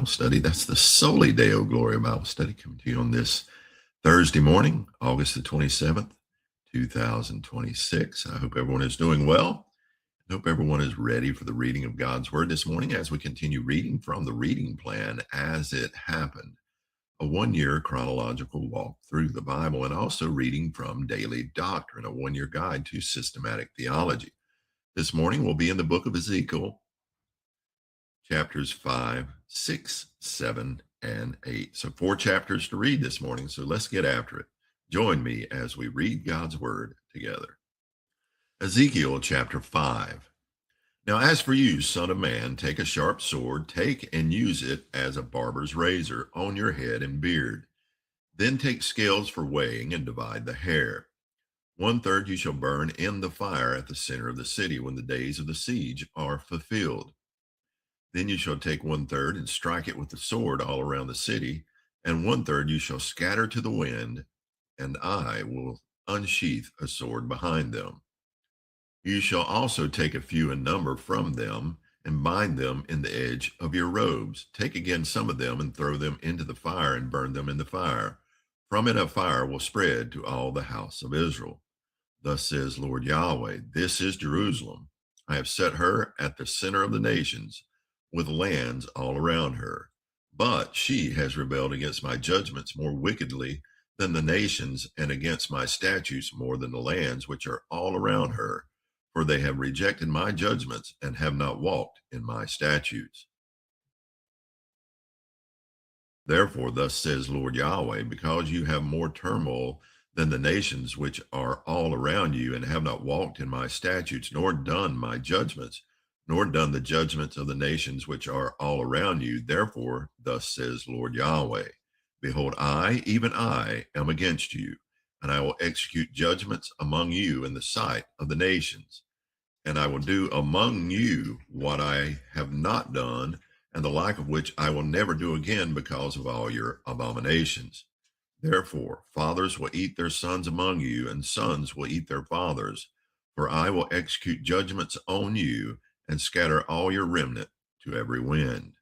Study. That's the Soli Deo Gloria Bible study coming to you on this Thursday morning, August the 27th, 2026. I hope everyone is doing well. I hope everyone is ready for the reading of God's Word this morning as we continue reading from the reading plan as it happened, a 1-year chronological walk through the Bible, and also reading from Daily Doctrine, a 1-year guide to systematic theology. This morning we'll be in the book of Ezekiel, chapters 5, 6, 7, and 8. So 4 chapters to read this morning, so let's get after it. Join me as we read God's Word together. Ezekiel chapter 5. Now as for you, son of man, take a sharp sword, take and use it as a barber's razor on your head and beard. Then take scales for weighing and divide the hair. 1/3 you shall burn in the fire at the center of the city when the days of the siege are fulfilled. Then you shall take 1/3 and strike it with the sword all around the city, and 1/3 you shall scatter to the wind, and I will unsheath a sword behind them. You shall also take a few in number from them, and bind them in the edge of your robes. Take again some of them, and throw them into the fire, and burn them in the fire. From it a fire will spread to all the house of Israel. Thus says Lord Yahweh, this is Jerusalem. I have set her at the center of the nations, with lands all around her. But she has rebelled against my judgments more wickedly than the nations, and against my statutes more than the lands which are all around her. For they have rejected my judgments and have not walked in my statutes. Therefore, thus says Lord Yahweh, because you have more turmoil than the nations which are all around you, and have not walked in my statutes, nor done my judgments, nor done the judgments of the nations which are all around you. Therefore, thus says Lord Yahweh, behold, I, even I, am against you, and I will execute judgments among you in the sight of the nations. And I will do among you what I have not done, and the like of which I will never do again because of all your abominations. Therefore, fathers will eat their sons among you, and sons will eat their fathers, for I will execute judgments on you, and scatter all your remnant to every wind.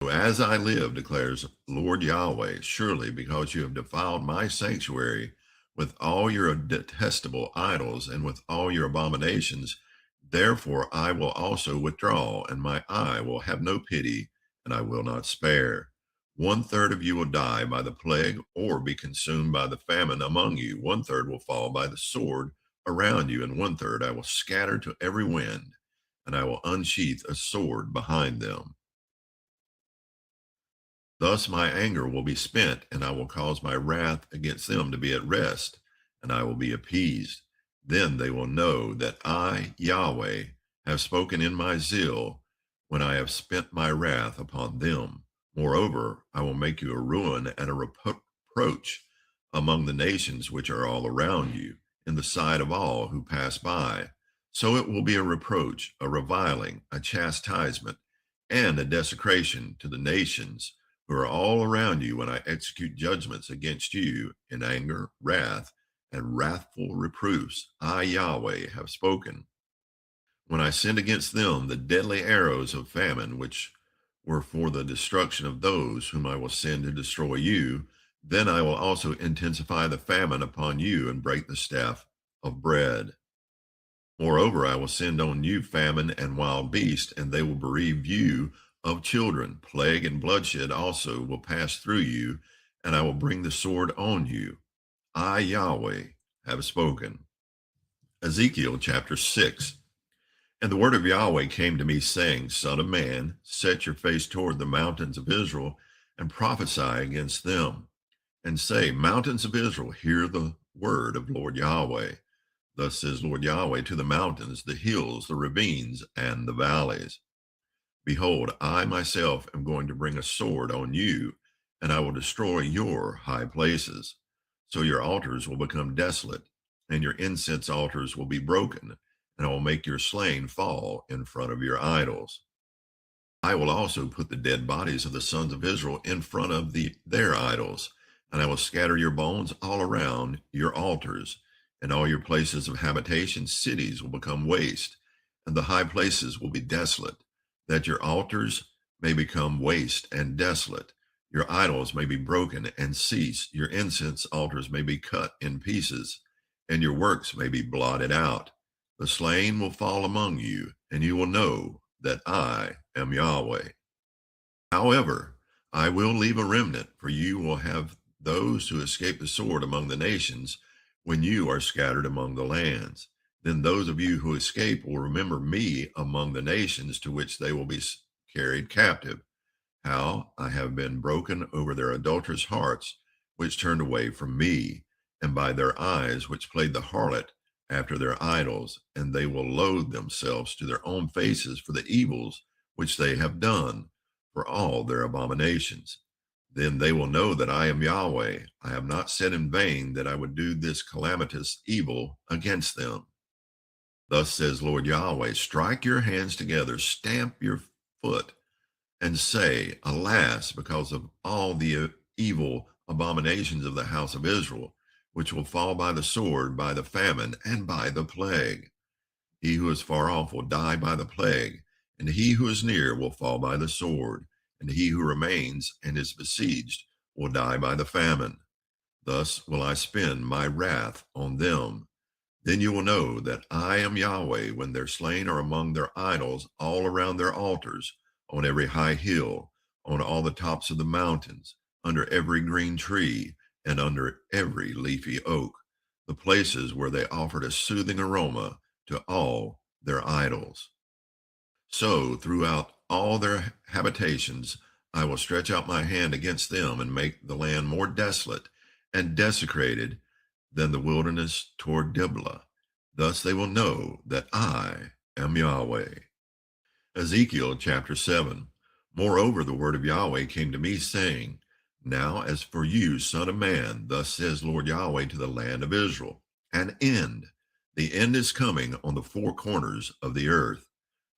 So as I live, declares Lord Yahweh, surely because you have defiled my sanctuary with all your detestable idols and with all your abominations, therefore I will also withdraw, and my eye will have no pity, and I will not spare. 1/3 of you will die by the plague or be consumed by the famine among you. 1/3 will fall by the sword around you, and 1/3 I will scatter to every wind, and I will unsheath a sword behind them. Thus my anger will be spent, and I will cause my wrath against them to be at rest, and I will be appeased. Then they will know that I, Yahweh, have spoken in my zeal when I have spent my wrath upon them. Moreover, I will make you a ruin and a reproach among the nations which are all around you, in the sight of all who pass by. So it will be a reproach, a reviling, a chastisement, and a desecration to the nations who are all around you when I execute judgments against you in anger, wrath, and wrathful reproofs. I, Yahweh, have spoken. When I send against them the deadly arrows of famine, which were for the destruction of those whom I will send to destroy you, then I will also intensify the famine upon you and break the staff of bread. Moreover, I will send on you famine and wild beasts, and they will bereave you of children. Plague and bloodshed also will pass through you, and I will bring the sword on you. I, Yahweh, have spoken. Ezekiel chapter 6. And the word of Yahweh came to me, saying, Son of man, set your face toward the mountains of Israel, and prophesy against them, and say, Mountains of Israel, hear the word of Lord Yahweh. Thus says Lord Yahweh to the mountains, the hills, the ravines, and the valleys. Behold, I myself am going to bring a sword on you, and I will destroy your high places. So your altars will become desolate, and your incense altars will be broken, and I will make your slain fall in front of your idols. I will also put the dead bodies of the sons of Israel in front of their idols, and I will scatter your bones all around your altars, and all your places of habitation, cities will become waste, and the high places will be desolate. that your altars may become waste and desolate. Your idols may be broken and cease. Your incense altars may be cut in pieces, and your works may be blotted out. The slain will fall among you, and you will know that I am Yahweh. However, I will leave a remnant, for you will have those who escape the sword among the nations when you are scattered among the lands. Then those of you who escape will remember me among the nations to which they will be carried captive, how I have been broken over their adulterous hearts, which turned away from me, and by their eyes, which played the harlot after their idols, and they will loathe themselves to their own faces for the evils which they have done, for all their abominations. Then they will know that I am Yahweh. I have not said in vain that I would do this calamitous evil against them. Thus says Lord Yahweh, strike your hands together, stamp your foot, and say, alas, because of all the evil abominations of the house of Israel, which will fall by the sword, by the famine, and by the plague. He who is far off will die by the plague, and he who is near will fall by the sword, and he who remains and is besieged will die by the famine. Thus will I spend my wrath on them. Then you will know that I am Yahweh when their slain are among their idols all around their altars, on every high hill, on all the tops of the mountains, under every green tree, and under every leafy oak, the places where they offered a soothing aroma to all their idols. So throughout all their habitations, I will stretch out my hand against them and make the land more desolate and desecrated than the wilderness toward Diblah. Thus they will know that I am Yahweh. Ezekiel chapter 7. Moreover, the word of Yahweh came to me, saying, Now as for you, son of man, thus says Lord Yahweh to the land of Israel, an end. The end is coming on the four corners of the earth.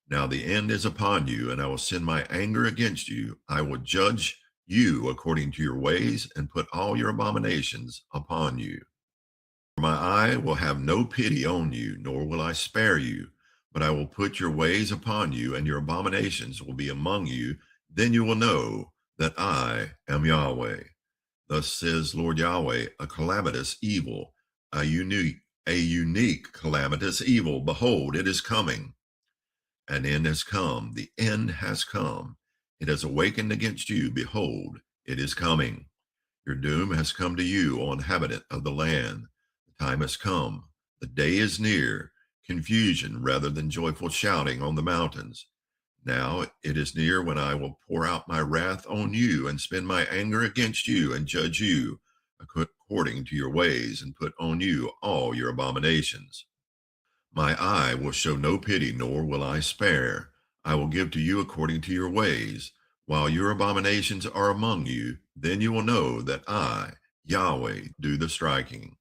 Now the end is upon you, and I will send my anger against you. I will judge you according to your ways and put all your abominations upon you. For my eye will have no pity on you, nor will I spare you, but I will put your ways upon you, and your abominations will be among you. Then you will know that I am Yahweh. Thus says Lord Yahweh, a calamitous evil, a unique calamitous evil. Behold, it is coming. An end has come. The end has come. It has awakened against you. Behold, it is coming. Your doom has come to you, O inhabitant of the land. The time has come. The day is near. Confusion rather than joyful shouting on the mountains. Now it is near when I will pour out my wrath on you and spend my anger against you and judge you according to your ways and put on you all your abominations. My eye will show no pity, nor will I spare. I will give to you according to your ways. While your abominations are among you, then you will know that I, Yahweh, do the striking.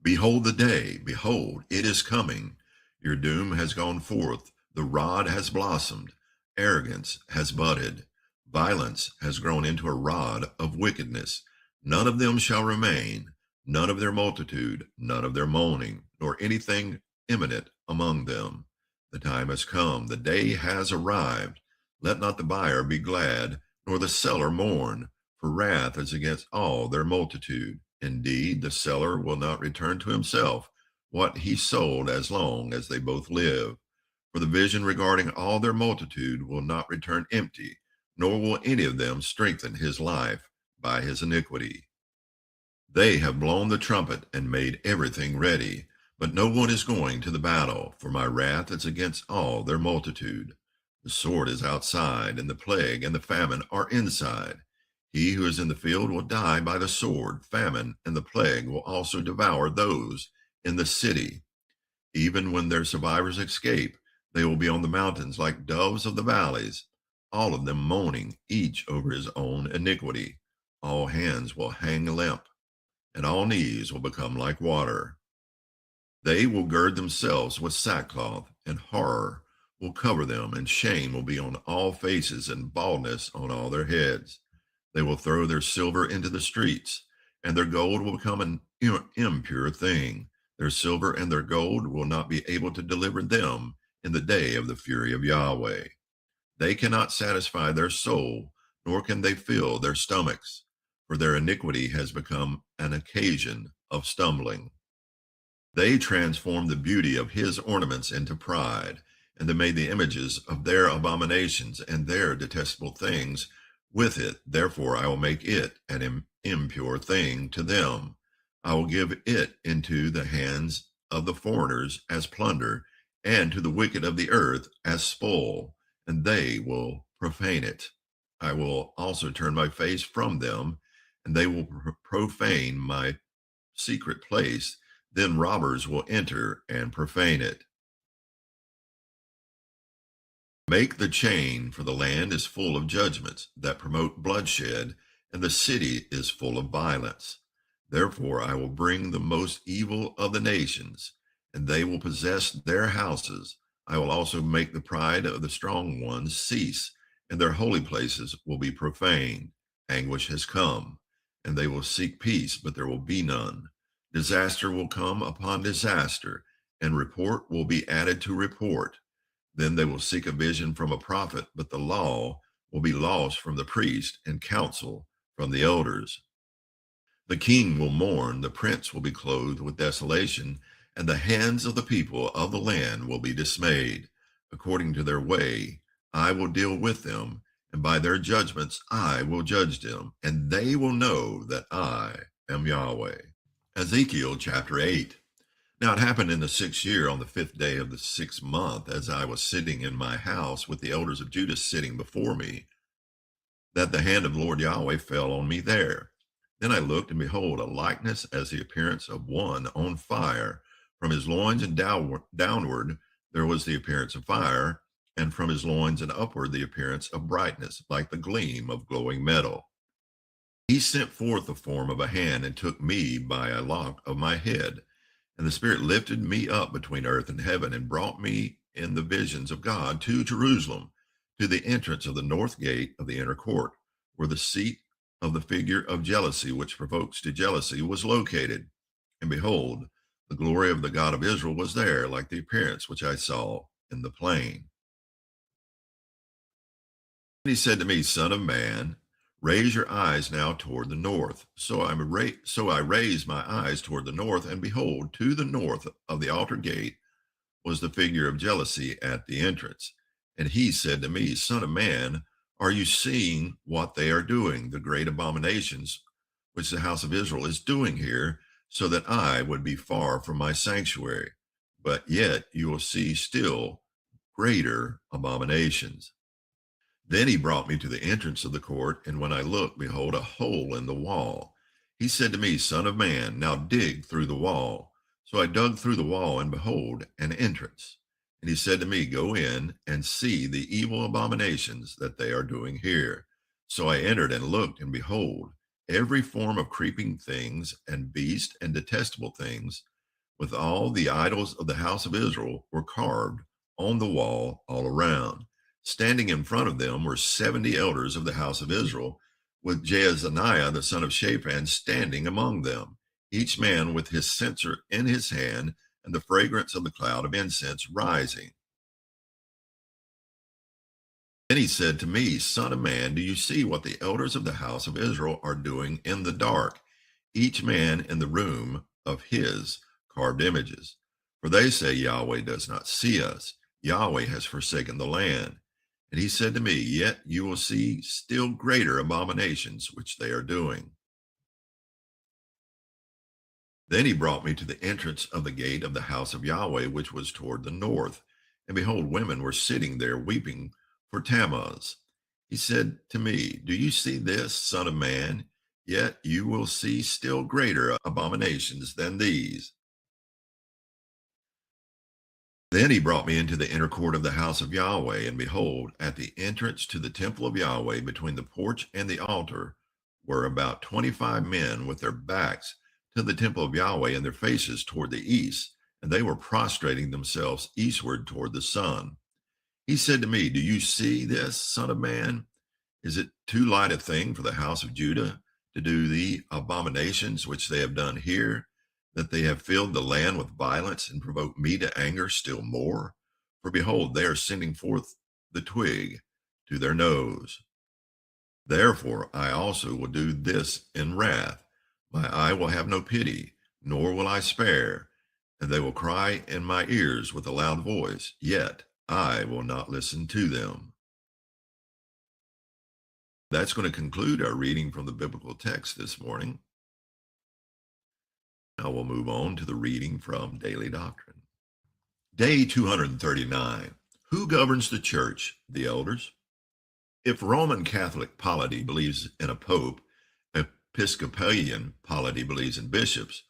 Behold the day, behold, it is coming. Your doom has gone forth, the rod has blossomed, arrogance has budded, violence has grown into a rod of wickedness. None of them shall remain, none of their multitude, none of their moaning, nor anything imminent among them. The time has come, the day has arrived. Let not the buyer be glad, nor the seller mourn, for wrath is against all their multitude. Indeed, the seller will not return to himself what he sold as long as they both live. For the vision regarding all their multitude will not return empty, nor will any of them strengthen his life by his iniquity. They have blown the trumpet and made everything ready, but no one is going to the battle, for my wrath is against all their multitude. The sword is outside, and the plague and the famine are inside. He who is in the field will die by the sword. Famine and the plague will also devour those in the city. Even when their survivors escape, they will be on the mountains like doves of the valleys, all of them moaning, each over his own iniquity. All hands will hang limp, and all knees will become like water. They will gird themselves with sackcloth, and horror will cover them, and shame will be on all faces, and baldness on all their heads. They will throw their silver into the streets, and their gold will become an impure thing. Their silver and their gold will not be able to deliver them in the day of the fury of Yahweh. They cannot satisfy their soul, nor can they fill their stomachs, for their iniquity has become an occasion of stumbling. They transformed the beauty of his ornaments into pride, and they made the images of their abominations and their detestable things with it. Therefore, I will make it an impure thing to them. I will give it into the hands of the foreigners as plunder, and to the wicked of the earth as spoil, and they will profane it. I will also turn my face from them, and they will profane my secret place. Then robbers will enter and profane it. Make the chain, for the land is full of judgments that promote bloodshed, and the city is full of violence. Therefore, I will bring the most evil of the nations, and they will possess their houses. I will also make the pride of the strong ones cease, and their holy places will be profaned. Anguish has come, and they will seek peace, but there will be none. Disaster will come upon disaster, and report will be added to report. Then they will seek a vision from a prophet, but the law will be lost from the priest and counsel from the elders. The king will mourn, the prince will be clothed with desolation, and the hands of the people of the land will be dismayed. According to their way, I will deal with them, and by their judgments I will judge them, and they will know that I am Yahweh. Ezekiel chapter 8. Now it happened in the 6th year, on the 5th day of the 6th month, as I was sitting in my house with the elders of Judah sitting before me, that the hand of the Lord Yahweh fell on me there. Then I looked, and behold, a likeness as the appearance of one on fire. From his loins and downward there was the appearance of fire, and from his loins and upward the appearance of brightness, like the gleam of glowing metal. He sent forth the form of a hand and took me by a lock of my head. And the Spirit lifted me up between earth and heaven and brought me in the visions of God to Jerusalem, to the entrance of the north gate of the inner court, where the seat of the figure of jealousy, which provokes to jealousy, was located. And behold, the glory of the God of Israel was there, like the appearance which I saw in the plain. And he said to me, Son of man, raise your eyes now toward the north. So I raised my eyes toward the north, and behold, to the north of the altar gate was the figure of jealousy at the entrance. And he said to me, Son of man, are you seeing what they are doing, the great abominations which the house of Israel is doing here, so that I would be far from my sanctuary? But yet you will see still greater abominations. Then he brought me to the entrance of the court, and when I looked, behold, a hole in the wall. He said to me, Son of man, now dig through the wall. So I dug through the wall, and behold, an entrance. And he said to me, Go in and see the evil abominations that they are doing here. So I entered and looked, and behold, every form of creeping things and beast and detestable things, with all the idols of the house of Israel, were carved on the wall all around. Standing in front of them were 70 elders of the house of Israel, with Jaazaniah the son of Shaphan standing among them, each man with his censer in his hand, and the fragrance of the cloud of incense rising. Then he said to me, Son of man, do you see what the elders of the house of Israel are doing in the dark, each man in the room of his carved images? For they say, Yahweh does not see us. Yahweh has forsaken the land. And he said to me, Yet you will see still greater abominations which they are doing. Then he brought me to the entrance of the gate of the house of Yahweh, which was toward the north. And behold, women were sitting there weeping for Tammuz. He said to me, Do you see this, son of man? Yet you will see still greater abominations than these. Then he brought me into the inner court of the house of Yahweh, and behold, at the entrance to the temple of Yahweh, between the porch and the altar, were about 25 men with their backs to the temple of Yahweh and their faces toward the east, and they were prostrating themselves eastward toward the sun. He said to me, Do you see this, son of man? Is it too light a thing for the house of Judah to do the abominations which they have done here, that they have filled the land with violence and provoked me to anger still more? For behold, they are sending forth the twig, to their nose. Therefore, I also will do this in wrath. My eye will have no pity, nor will I spare. And they will cry in my ears with a loud voice, yet I will not listen to them. That's going to conclude our reading from the biblical text this morning. Now we'll move on to the reading from Daily Doctrine. Day 239. Who governs the church? The elders. If Roman Catholic polity believes in a pope, Episcopalian polity believes in bishops,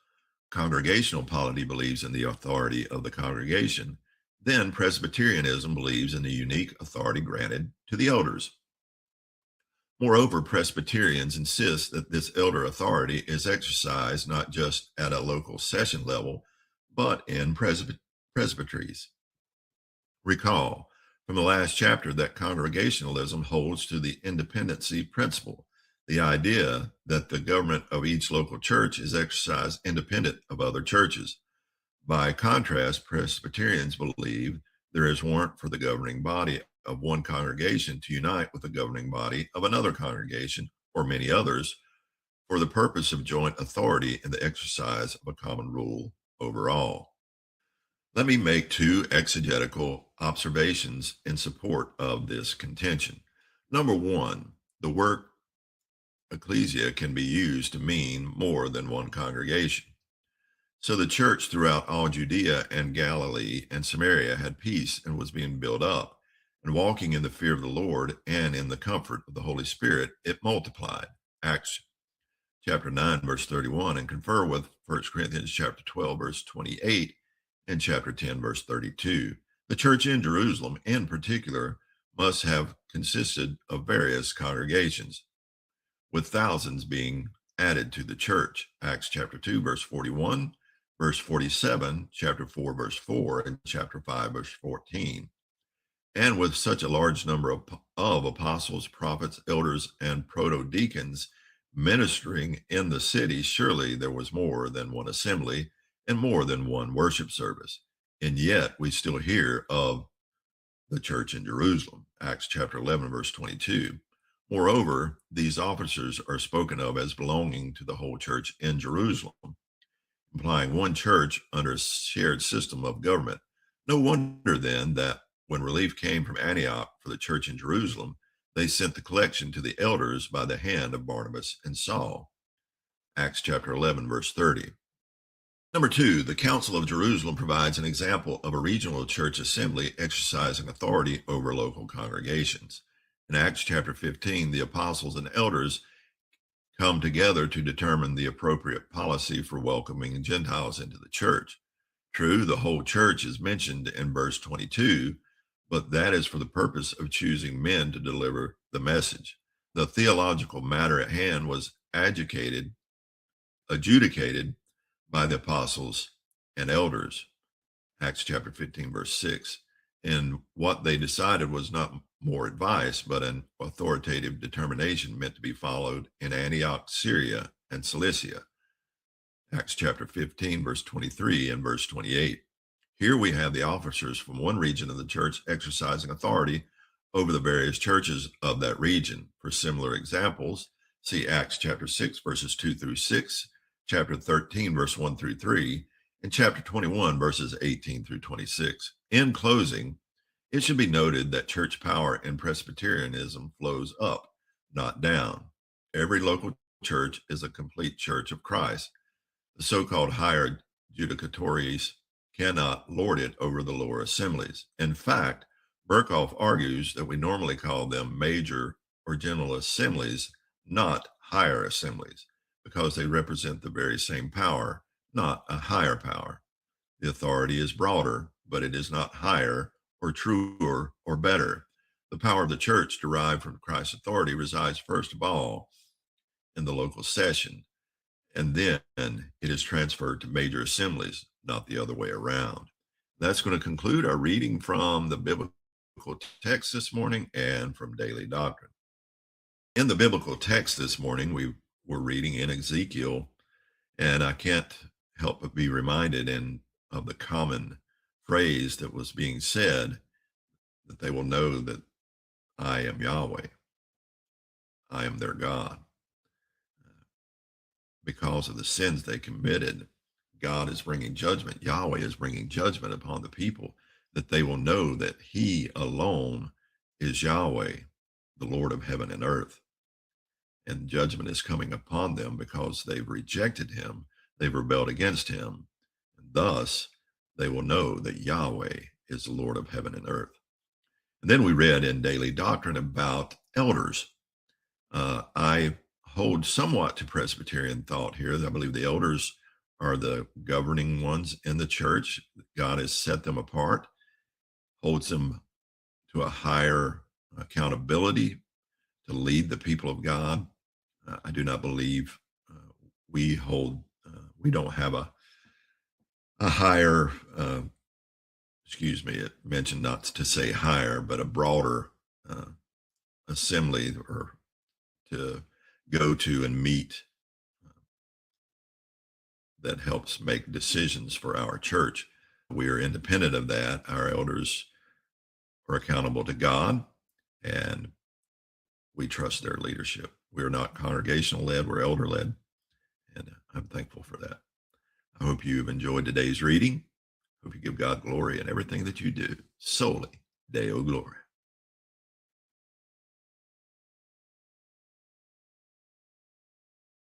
Congregational polity believes in the authority of the congregation, then Presbyterianism believes in the unique authority granted to the elders. Moreover, Presbyterians insist that this elder authority is exercised not just at a local session level, but in presbyteries. Recall from the last chapter that Congregationalism holds to the independency principle, the idea that the government of each local church is exercised independent of other churches. By contrast, Presbyterians believe there is warrant for the governing body of one congregation to unite with the governing body of another congregation or many others for the purpose of joint authority in the exercise of a common rule over all. Let me make two exegetical observations in support of this contention. Number one, the word ecclesia can be used to mean more than one congregation. So the church throughout all Judea and Galilee and Samaria had peace and was being built up. And walking in the fear of the Lord and in the comfort of the Holy Spirit, it multiplied. Acts chapter 9, verse 31, and confer with 1 Corinthians chapter 12, verse 28, and chapter 10, verse 32. The church in Jerusalem, in particular, must have consisted of various congregations, with thousands being added to the church. Acts chapter 2, verse 41, verse 47, chapter 4, verse 4, and chapter 5, verse 14. And with such a large number of apostles, prophets, elders, and proto-deacons ministering in the city, surely there was more than one assembly and more than one worship service. And yet we still hear of the church in Jerusalem. Acts chapter 11, verse 22. Moreover, these officers are spoken of as belonging to the whole church in Jerusalem, implying one church under a shared system of government. No wonder then that when relief came from Antioch for the church in Jerusalem, they sent the collection to the elders by the hand of Barnabas and Saul. Acts chapter 11, verse 30. Number two, the Council of Jerusalem provides an example of a regional church assembly exercising authority over local congregations. In Acts chapter 15, the apostles and elders come together to determine the appropriate policy for welcoming Gentiles into the church. True, the whole church is mentioned in verse 22, but that is for the purpose of choosing men to deliver the message. The theological matter at hand was adjudicated by the apostles and elders, Acts chapter 15, verse 6. And what they decided was not more advice, but an authoritative determination meant to be followed in Antioch, Syria, and Cilicia, Acts chapter 15, verse 23 and verse 28. Here we have the officers from one region of the church exercising authority over the various churches of that region. For similar examples, see Acts chapter 6, verses 2 through 6, chapter 13, verse 1 through 3, and chapter 21, verses 18 through 26. In closing, it should be noted that church power in Presbyterianism flows up, not down. Every local church is a complete church of Christ. The so-called higher judicatories cannot lord it over the lower assemblies. In fact, Berkhoff argues that we normally call them major or general assemblies, not higher assemblies, because they represent the very same power, not a higher power. The authority is broader, but it is not higher or truer or better. The power of the church derived from Christ's authority resides first of all in the local session, and then it is transferred to major assemblies, not the other way around. That's going to conclude our reading from the biblical text this morning and from Daily Doctrine. In the biblical text this morning, we were reading in Ezekiel, and I can't help but be reminded of the common phrase that was being said, that they will know that I am Yahweh. I am their God. Because of the sins they committed, God is bringing judgment. Yahweh is bringing judgment upon the people, that they will know that he alone is Yahweh, the Lord of heaven and earth. And judgment is coming upon them because they've rejected him. They've rebelled against him. And thus, they will know that Yahweh is the Lord of heaven and earth. And then we read in Daily Doctrine about elders. I hold somewhat to Presbyterian thought here. I believe the elders are the governing ones in the church. God has set them apart, holds them to a higher accountability to lead the people of God. I do not believe we don't have a higher, it mentioned not to say higher, but a broader assembly or to go to and meet that helps make decisions for our church. We are independent of that. Our elders are accountable to God, and we trust their leadership. We are not congregational led, we're elder led, and I'm thankful for that. I hope you've enjoyed today's reading. Hope you give God glory in everything that you do. Solely Deo Gloria.